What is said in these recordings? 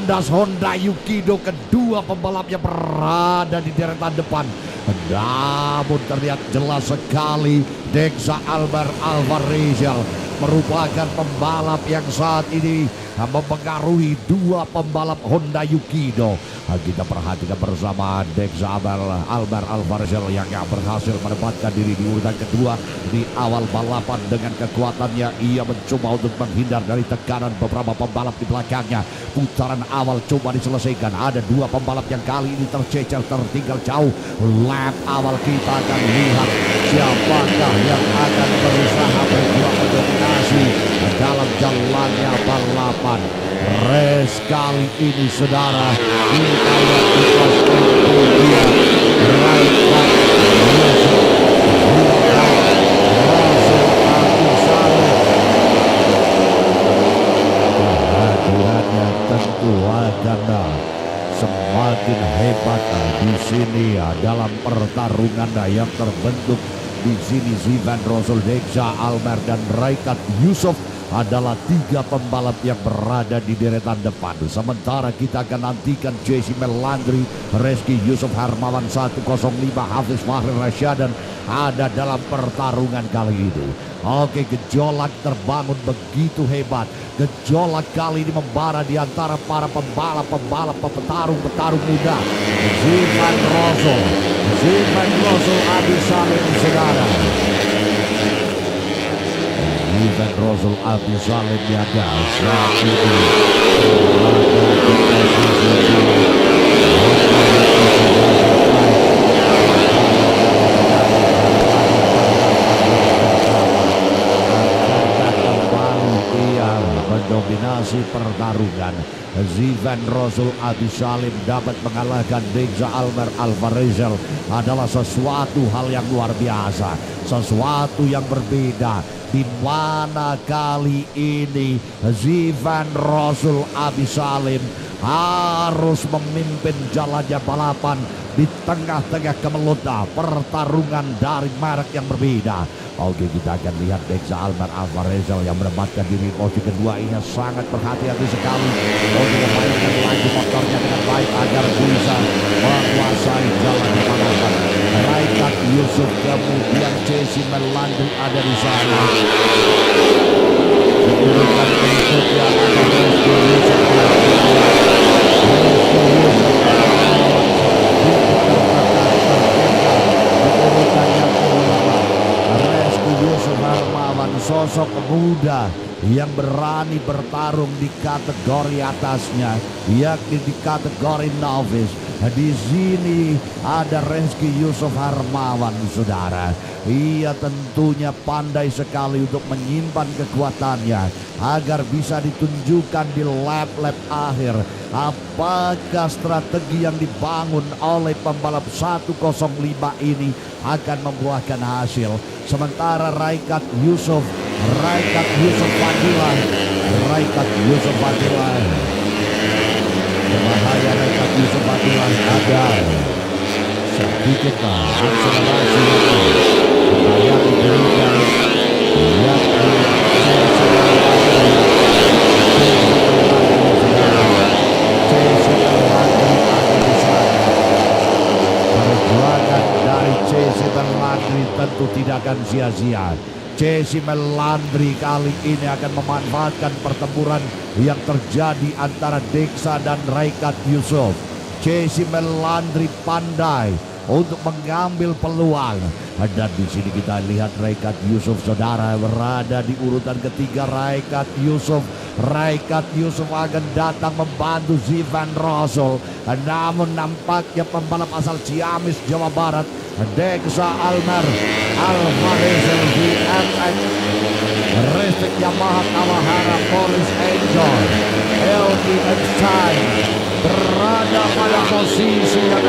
kandas Honda Yukido, kedua pembalapnya berada di deretan depan. Namun terlihat jelas sekali Dexa Albert Alvarez merupakan pembalap yang saat ini mempengaruhi dua pembalap Honda Yukido. Kita perhatikan bersama Dexa Albert Alvarez yang berhasil menempatkan diri di urutan kedua di awal balapan. Dengan kekuatannya ia mencoba untuk menghindar dari tekanan beberapa pembalap di belakangnya. Putaran awal coba diselesaikan, ada dua pembalap yang kali ini tercecer, tertinggal jauh. Lap awal kita akan lihat siapakah yang akan berusaha berjuang mendominasi dalam jalannya balapan race kali ini, saudara. Kita lihat di kelas dia Raikkonen kehadirannya tentu akan semakin hebat di sini dalam pertarungan yang terbentuk di sini. Zivan Rosol, Dexa Albert dan Raikkonen Yusof adalah tiga pembalap yang berada di deretan depan. Sementara kita akan nantikan JC Melandri, Reski Yusuf Harmawan 105, Hafiz Fahri Rasyadan ada dalam pertarungan kali ini. Oke, gejolak terbangun begitu hebat. Gejolak kali ini membara di antara para pembalap petarung muda. Zivan Rosol Abi Salim, saudara. Zivan Rosol Abi Salim ada saat ini mendominasi pertarungan. Zivan Rosol Abi Salim dapat mengalahkan Dexa Albert Alvarez adalah sesuatu hal yang luar biasa, sesuatu yang berbeda, di mana kali ini Zivan Rosol Abi Salim harus memimpin jalannya balapan di tengah-tengah kemelut pertarungan dari merek yang berbeda. Oke, kita akan lihat Dexa Albert Alvarez yang menempatkan diri posisi kedua. Ini sangat berhati-hati sekali untuk memainkan laju motornya dengan baik agar bisa menguasai jalan balapan. Raikkonen Yusuf, kemudian JC Melandri ada di sana. Diurutan berikutnya ada Reski Yusuf. Yusuf Harmawan, sosok muda yang berani bertarung di kategori atasnya, yakni di kategori novice. Di sini ada Reski Yusuf Harmawan, saudara. Ia tentunya pandai sekali untuk menyimpan kekuatannya agar bisa ditunjukkan di lap-lap akhir. Apakah strategi yang dibangun oleh pembalap 105 ini akan membuahkan hasil? Sementara Raikkonen Yusuf Fadila berbahaya. Raikkonen Yusuf Fadila ada sedikit akselerasi yang diberikan, perjuangan dari JC Melandri tentu tidak akan sia-sia. JC Melandri kali ini akan memanfaatkan pertempuran yang terjadi antara Dexa dan Raikkonen Yusuf. JC Melandri pandai untuk mengambil peluang. Dan di sini kita lihat Raikkonen Yusuf, saudara, berada di urutan ketiga. Raikkonen Yusuf akan datang membantu Zivan Rosol. Namun nampaknya pembalap asal Ciamis, Jawa Barat, Dexa Albert Alvarez VMX Restik Yamaha Kawahara Police Angel Ultimate Time berada pada posisi yang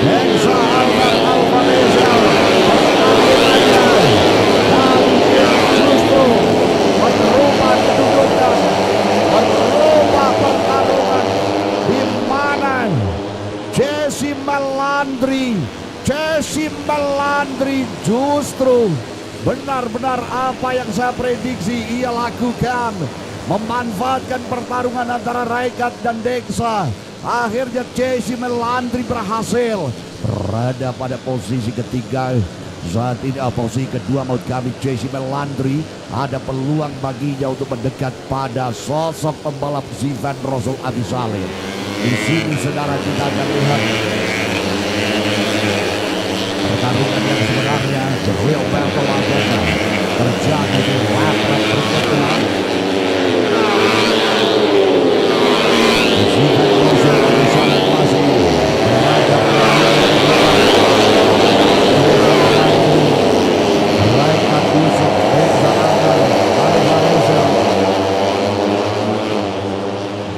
Dexa Albert Alvarez justru merubah kedudukan, merubah pertarungan, di mana JC Melandri justru benar-benar apa yang saya prediksi ia lakukan. memanfaatkan pertarungan antara Raikat dan Dexa. Akhirnya Jesse Melandri berhasil berada pada posisi ketiga. Saat ini posisi kedua maut kami Jesse Melandri. Ada peluang baginya untuk mendekat pada sosok pembalap Zivan Rosul Abisalim. Di sini saudara kita akan lihat pertarungan yang sebenarnya The Real Battle Arena terjadi di lap berikutnya. Zivan Rosul Abisalim masih berada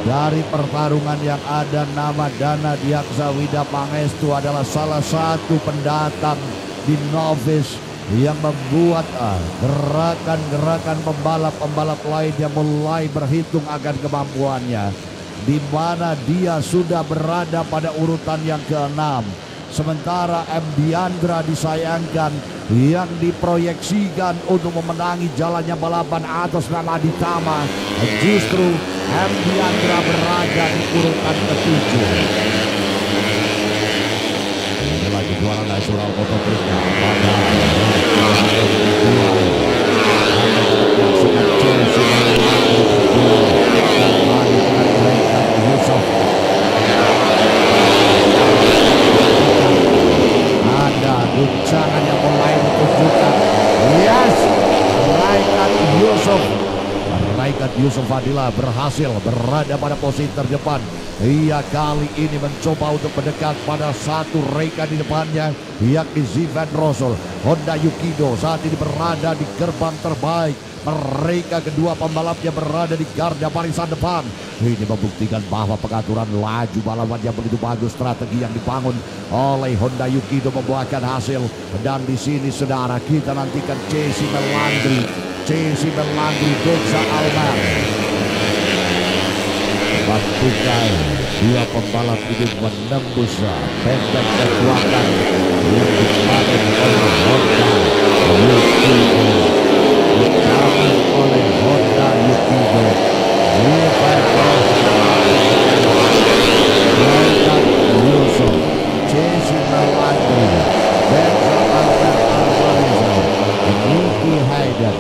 dari pertarungan yang ada nama Dana Diaksa Wida Pangestu adalah salah satu pendatang di novice yang membuat gerakan-gerakan pembalap-pembalap lain yang mulai berhitung akan kemampuannya, di mana dia sudah berada pada urutan yang ke-6. Sementara M. Diandra disayangkan yang diproyeksikan untuk memenangi jalannya balapan atas nama Aditama, justru M. Diandra berada di urutan ke-7. Ini lagi juara nasional Moto3 pada ada guncangan yang mulai ditunjukkan. Yes, Raikat Yusuf Fadila berhasil berada pada posisi terdepan. Ia kali ini mencoba untuk mendekat pada satu Reika di depannya, yakni Zivan Rosul. Honda Yukido saat ini berada di gerbang terbaik. Mereka kedua pembalapnya berada di garda barisan depan. Ini membuktikan bahwa pengaturan laju balapan yang begitu bagus, strategi yang dibangun oleh Honda Yukido membuahkan hasil. Dan di sini saudara kita nantikan Jesse Melandri, Dexa Almar. Pastikan dua pembalap ini menembus benteng kekuatan yang dibangun oleh Honda Yukido. Dibangun oleh Honda Yukido. Raikat Yusuf, Jesse Melandri, Dexa Almar, Nicky Hayden,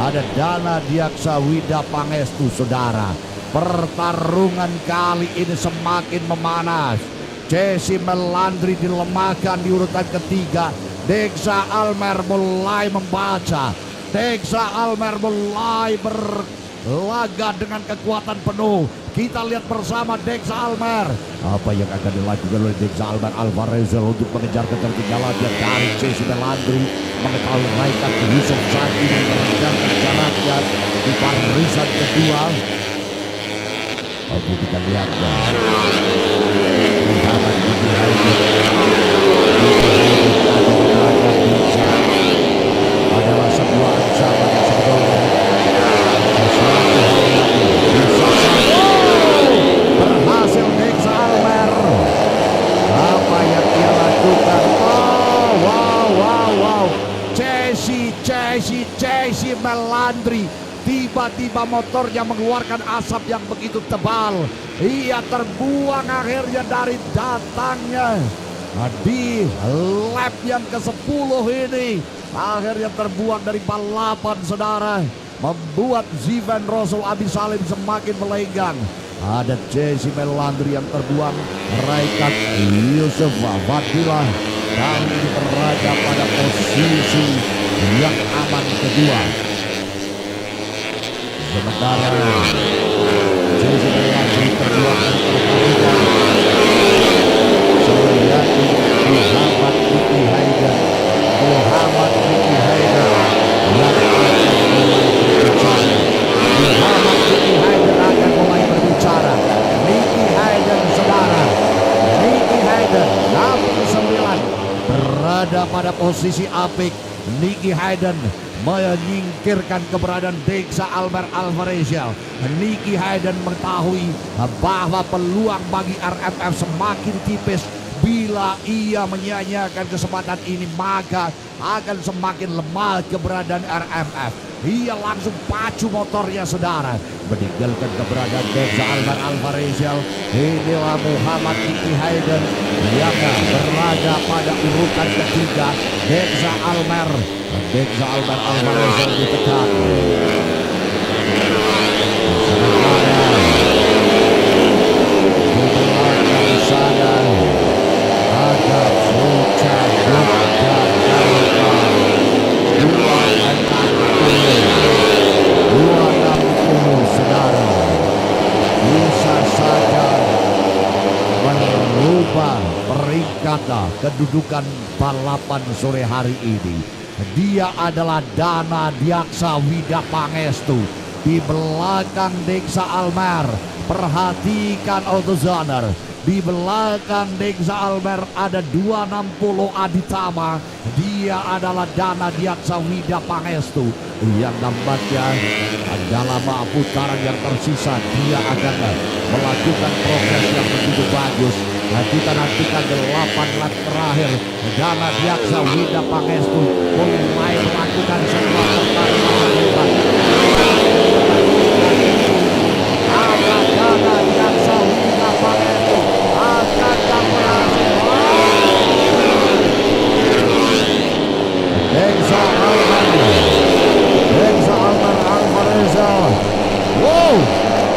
ada Dana Diaksa Wida Pangestu saudara. Pertarungan kali ini semakin memanas. Jesse Melandri dilemahkan di urutan ketiga. Dexa Almar mulai membaca. Dexa Almar mulai berlaga dengan kekuatan penuh. Kita lihat bersama Dexa Almar. Apa yang akan dilakukan oleh Dexa Almar Alvarez untuk mengejar ketertinggalan dari Jesse Melandri. Mengetahui Raikat Yusuf saat ini merendahkan jaraknya di barisan kedua. Oke, kita lihat adalah sebuah ancaman yang sebetulnya berhasil Dexa Almar. Apa yang dia lakukan? Wow. Jesse Melandri. Tiba-tiba motornya mengeluarkan asap yang begitu tebal. Ia terbuang akhirnya dari datangnya di lap yang ke-10 ini. Akhirnya terbuang dari balapan saudara. Membuat Zivan Rosul Abisalim semakin melenggang. Ada Jesse Melandri yang terbuang. Raikat Yusuf Fadila kali ini berada pada posisi yang aman kedua. Sementara Jesse Melandri terbuang dari pertarungan. Suryati Muhammad Nicky Hayden yang akan mulai berbicara. Muhammad Nicky Hayden akan mulai berbicara. Nicky Hayden saudara, Nicky Hayden 69 berada pada posisi apik. Nicky Hayden menyingkirkan keberadaan Dexa Almar Alvarez. Nicky Hayden mengetahui bahwa peluang bagi RFF semakin tipis Bila ia menyia-nyiakan kesempatan ini, maka akan semakin lemah keberadaan RMF. Ia langsung pacu motornya, saudara, meninggalkan keberadaan Dexa Almer Alvarezal. Inilah Muhammad Nicky Hayden yang berlaga pada urutan ketiga. Dexa Almer Alvarezal ditekan. Sana ada bocah saudara, bisa saja merubah peringkat kedudukan balapan sore hari ini. Dia adalah Dana Diaksa Wida Pangestu di belakang Dexa Almer. Perhatikan AutoZoner, di belakang Dexa Almer ada 260 Aditama. Dia adalah Dana Diaksa Wida Pangestu yang nampaknya dalam putaran yang tersisa dia akan melakukan progres yang begitu bagus. Kita nantikan 8 lap terakhir. Dana Diaksa Wida Pangestu mulai melakukan sebuah pertarungan hebat. Dana Diaksa Wida Pangestu akan berhasil. Dexa Almer Alvarezal. Wow,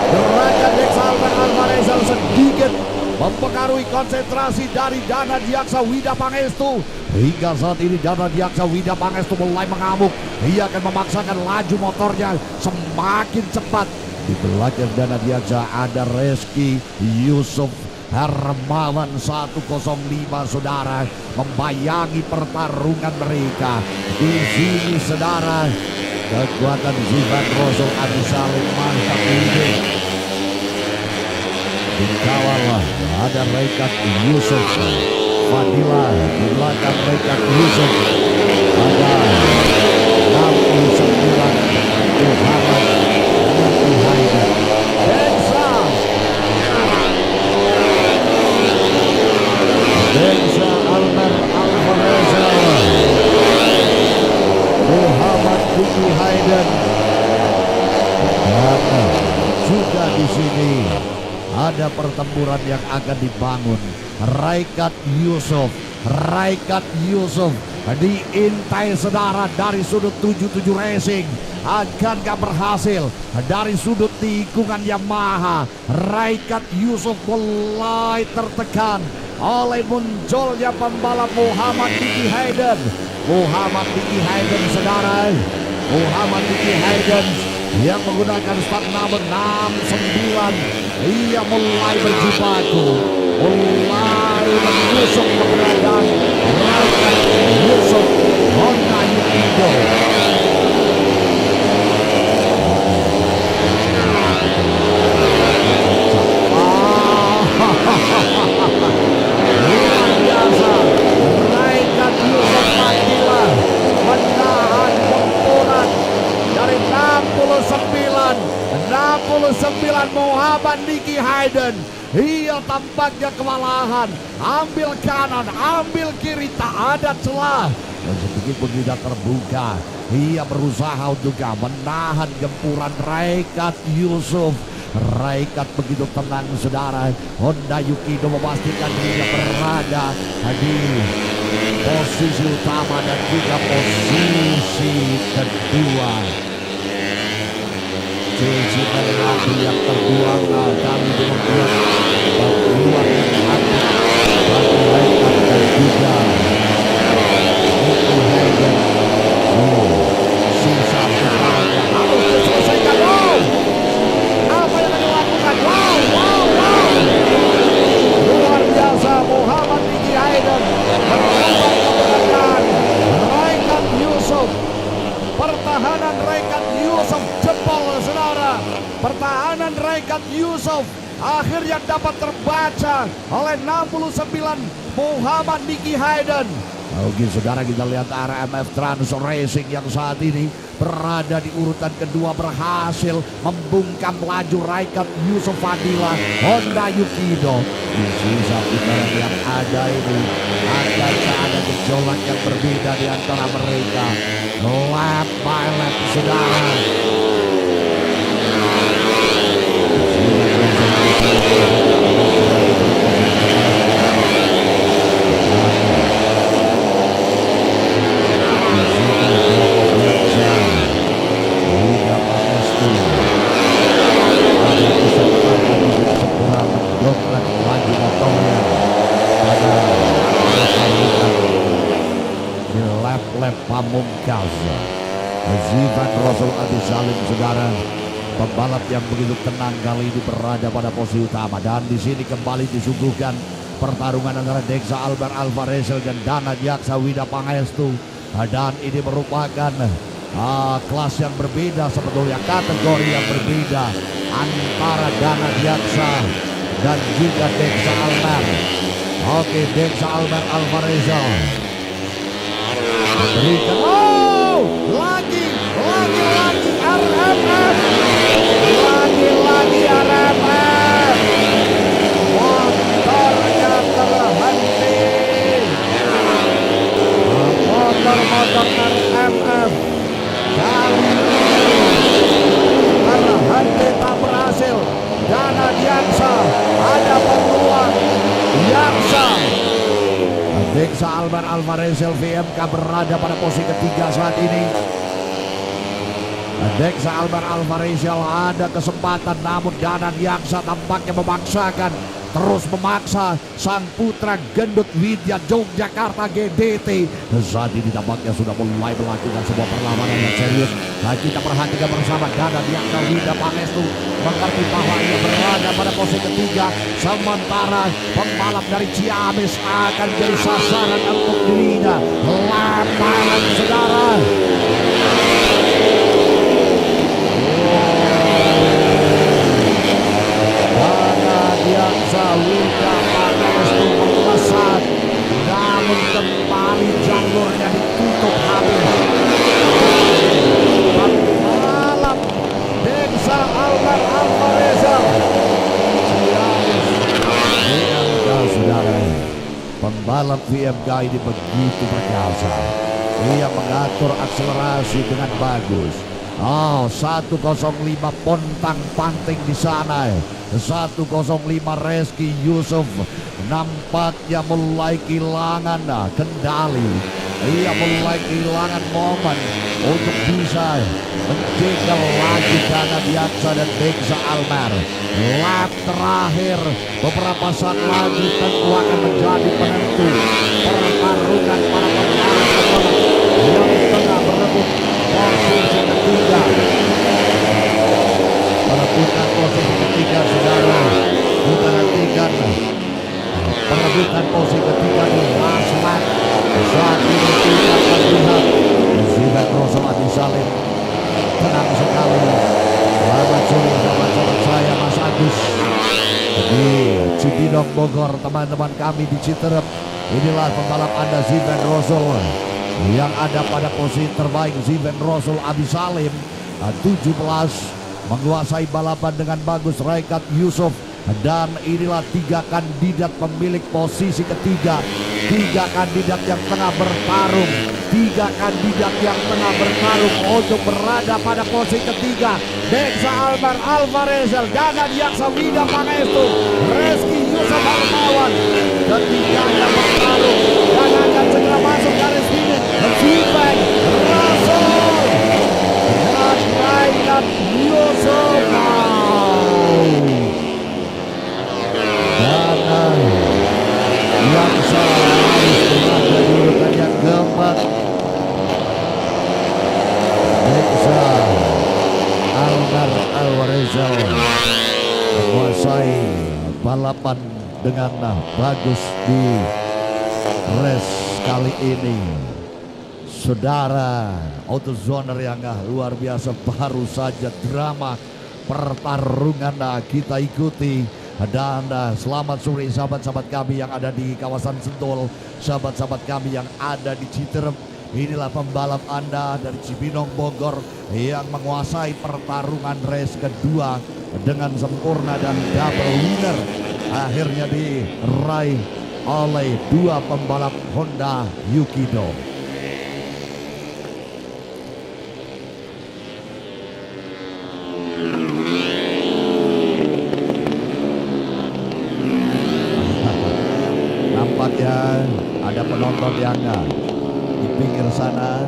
gerakan Dexa Almer Alvarezal sedikit mempengaruhi konsentrasi dari Dana Diaksa Wida Pangestu. Hingga saat ini Dana Diaksa Wida Pangestu mulai mengamuk. Ia akan memaksakan laju motornya semakin cepat. Di belakang Dana Diaksa ada Reski Yusuf Hermawan 105, saudara, membayangi pertarungan mereka. Di sini, saudara, kekuatan Zivan Rosol Adi Salim mantap ini. Dikawal ada Rekat Yusuf Fadila, di belakang Rekat Yusuf ada 69 Muhammad Nicky Hayden. Dexa Almer Alvarezal, Muhammad Nicky Hayden, dan juga di sini ada pertempuran yang akan dibangun. Raikat Yusuf diintai, saudara, dari sudut 77 Racing. Akankah berhasil dari sudut tikungan Yamaha? Raikat Yusuf mulai tertekan oleh munculnya pembalap Muhammad Nicky Hayden. Muhammad Nicky Hayden, saudara, Muhammad Nicky Hayden yang menggunakan start nomor 69. Ia mulai berjibaku, mulai menusuk keberadaan Raikat Yusuf Honda Yukido. Luar biasa, Raikat Yusuf Fadila menahan gempuran dari 69 Muhammad Nicky Hayden. Ia tampaknya kewalahan, ambil kanan, ambil kiri, tak ada celah. Dan sedikit pun tidak terbuka. Ia berusaha untuk menahan gempuran Raikat Yusuf. Raikat begitu tenang, saudara. Honda Yukido memastikan dirinya berada di posisi utama dan juga posisi kedua. Cici melati yang terbuang kali ini membuat keluar yang aktif bagi Raikat dan juga Nicky Hayden. Sisa putarannya harus diselesaikan. Wow, apa yang dilakukan? Wow. Luar biasa, Muhammad Nicky Hayden merubah keberadaan Raikat Yusuf. Pertahanan Raikat Yusuf jebol, saudara. Pertahanan Raikat Yusuf akhirnya dapat terbaca oleh 69 Muhammad Nicky Hayden. Oke saudara, kita lihat RMF Trans Racing yang saat ini berada di urutan kedua, berhasil membungkam laju Raikat Yusuf Fadila Honda Yukido. Di sisa putaran yang ada ini akan ada gejolak yang berbeda di antara mereka. Lap by lap saudara. Lap pamungkas Zivan Rasul Adi Salim saudara, pembalap yang begitu tenang kali ini berada pada posisi utama. Dan di sini kembali disuguhkan pertarungan antara Dexa Albert Alvarez dan Dana Diaksa Wida Pangestu. Dan ini merupakan kelas yang berbeda sebetulnya, kategori yang berbeda antara Dana Diaksa dan juga Dexa Albert. Oke, Dexa Albert Alvarez berikan, lagi RMF, lagi RMF, motornya terhenti, motor RMF kali terhenti tak berhasil. Dana Diaksa ada peluang, Diaksa. Dexa Albert Alvarez LVMK berada pada posisi ketiga saat ini. Dexa Albert Alvarez ada kesempatan, namun Dana Diaksa tampaknya memaksakan, terus memaksa sang putra gendut Widya Yogyakarta GDT. Saat ini tampaknya sudah mulai melakukan sebuah perlawanan yang serius. Nah, kita perhatikan bersama Dana Diaksa Wida Pangestu mengerti bahwa ia berada pada posisi ketiga, sementara pembalap dari Ciamis akan jadi sasaran untuk dirinya. Lapangan saudara. Dana Diaksa Wida Pangestu melesat, namun kembali jalurnya ditutup habis. Pembalap Dexa Albert Alvarez VMK saudara, pembalap VMK ini begitu perkasa. Ia mengatur akselerasi dengan bagus. 105 pontang panting di sana. 105 Reski Yusuf nampaknya mulai kehilangan kendali. Ia mulai kehilangan momen untuk bisa menjegal lagi Dana Diaksa dan Dexa Albert. Lap terakhir beberapa saat lagi tentu akan menjadi penentu pertarungan para pembalap yang tengah berebut posisi ketiga. Perebutan posisi ketiga saudara, kita nantikan perebutan posisi ketiga di last lap. Saat ini kita akan lihat Zivan Rasul Adi Salim tenang sekali. Selamat sore saya Mas Agus di Cibinong Bogor, teman-teman kami di Citerep. Inilah pembalap Anda Zivan Rasul yang ada pada posisi terbaik. Zivan Rasul Adi Salim 17 menguasai balapan dengan bagus. Raikat Yusuf, dan inilah 3 kandidat pemilik posisi ketiga. 3 kandidat yang tengah bertarung. 3 kandidat yang tengah bertarung untuk berada pada posisi ketiga. Dexa Albert Alvarez, Dana Diaksa Wida Pangestu, Reski Yusuf Harmawan. Ketiganya bertarung dan akan segera masuk garis finish. Zivan Rasul dan Raikat Yusuf. Dana Diaksa harus berada di urutan yang keempat. Dexa Albert Alvarez menguasai balapan dengan bagus di race kali ini. Saudara, AutoZoner yang luar biasa, baru saja drama pertarungan kita ikuti Dan selamat sore sahabat-sahabat kami yang ada di kawasan Sentul, sahabat-sahabat kami yang ada di Citerep. Inilah pembalap Anda dari Cibinong Bogor yang menguasai pertarungan race kedua dengan sempurna dan double winner. Akhirnya diraih oleh dua pembalap Honda Yukido. Nampaknya ada penonton yang di pinggir sana.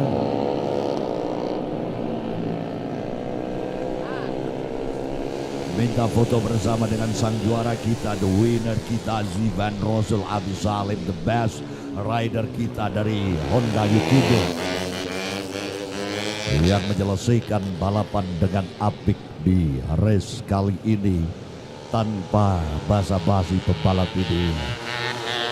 Minta foto bersama dengan sang juara kita, the winner kita, Zivan Rosul Abi Salim, the best rider kita dari Honda Yukido, yang menyelesaikan balapan dengan apik di race kali ini. Tanpa basa-basi, pembalap ini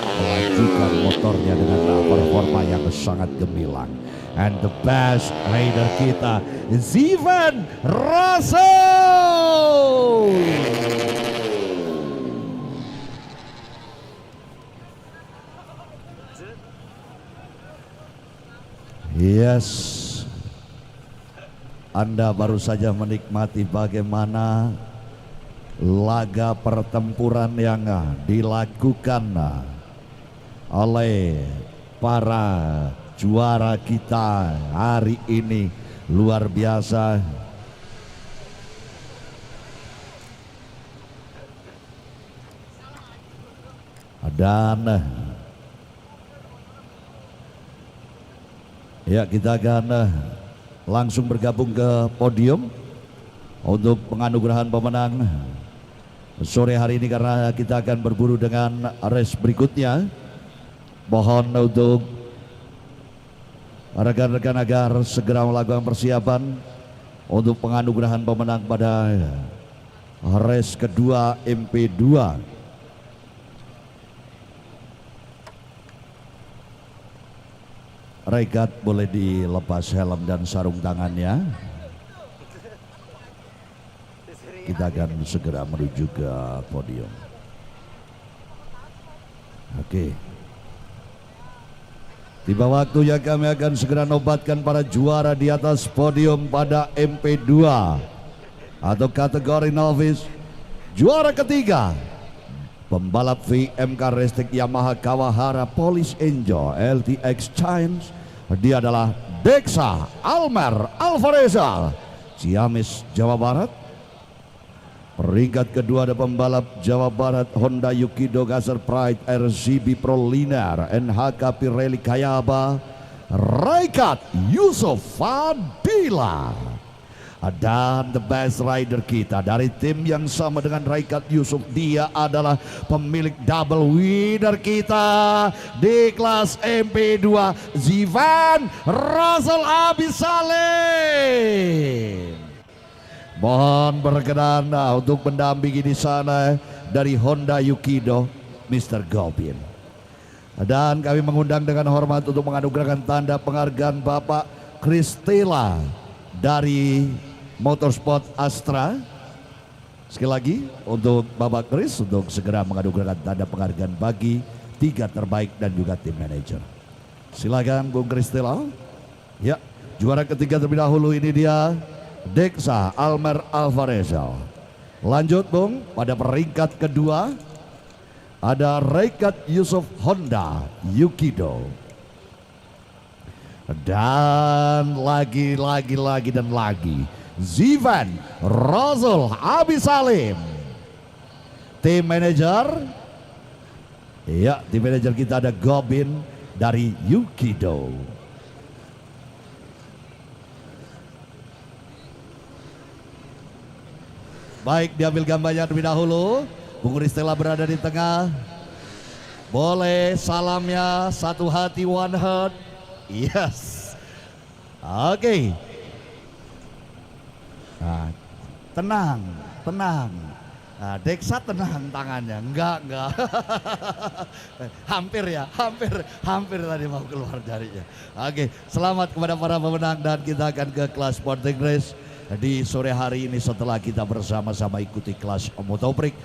melajukan motornya dengan performa yang sangat gemilang. And the best rider kita, Zivan Rosul. Yes, Anda baru saja menikmati bagaimana laga pertempuran yang dilakukan oleh para juara kita hari ini. Luar biasa. Dan ya, kita akan langsung bergabung ke podium untuk penganugerahan pemenang sore hari ini, karena kita akan berburu dengan race berikutnya. Mohon untuk rekan-rekan agar segera melakukan persiapan untuk penganugerahan pemenang pada race kedua MP2. Rekat boleh dilepas helm dan sarung tangannya. Kita akan segera menuju ke podium. Oke. Tiba waktunya kami akan segera nobatkan para juara di atas podium pada MP2 atau kategori novice. Juara ketiga, pembalap VMK Restek Yamaha Kawahara Police Angel LTX Chance. Dia adalah Dexa Almer Alvarezal, Ciamis, Jawa Barat. Peringkat kedua ada pembalap Jawa Barat Honda Yukido Gasser Pride RCB Pro Linear NHK Pirelli Kayaba, Raikat Yusuf Fadila. Dan the best rider kita dari tim yang sama dengan Raikat Yusuf, dia adalah pemilik double winner kita di kelas MP2, Zivan Rosul Abi Salim. Mohon berkenan untuk mendampingi di sana dari Honda Yukido, Mr. Gobin. Dan kami mengundang dengan hormat untuk menganugerahkan tanda penghargaan Bapak Kristela dari Motorsport Astra. Sekali lagi untuk Bapak Kris untuk segera menganugerahkan tanda penghargaan bagi 3 terbaik dan juga tim manajer. Silakan Bung Kristela. Ya, juara ketiga terlebih dahulu ini dia Dexa Almer Alvarezal. Lanjut Bung, pada peringkat kedua ada Raikat Yusuf Honda Yukido. Dan lagi dan lagi Zivan Rosul Abi Salim. Tim manager, ya, tim manager kita ada Gobin dari Yukido. Baik, diambil gambarnya terlebih dahulu. Bung Kristela berada di tengah. Boleh salamnya, satu hati one heart. Yes. Oke. Nah, tenang. Nah, Dexa tenang tangannya. Enggak. Hampir ya, hampir tadi mau keluar jarinya. Oke, selamat kepada para pemenang dan kita akan ke kelas Sporting Race di sore hari ini setelah kita bersama-sama ikuti kelas Motoprix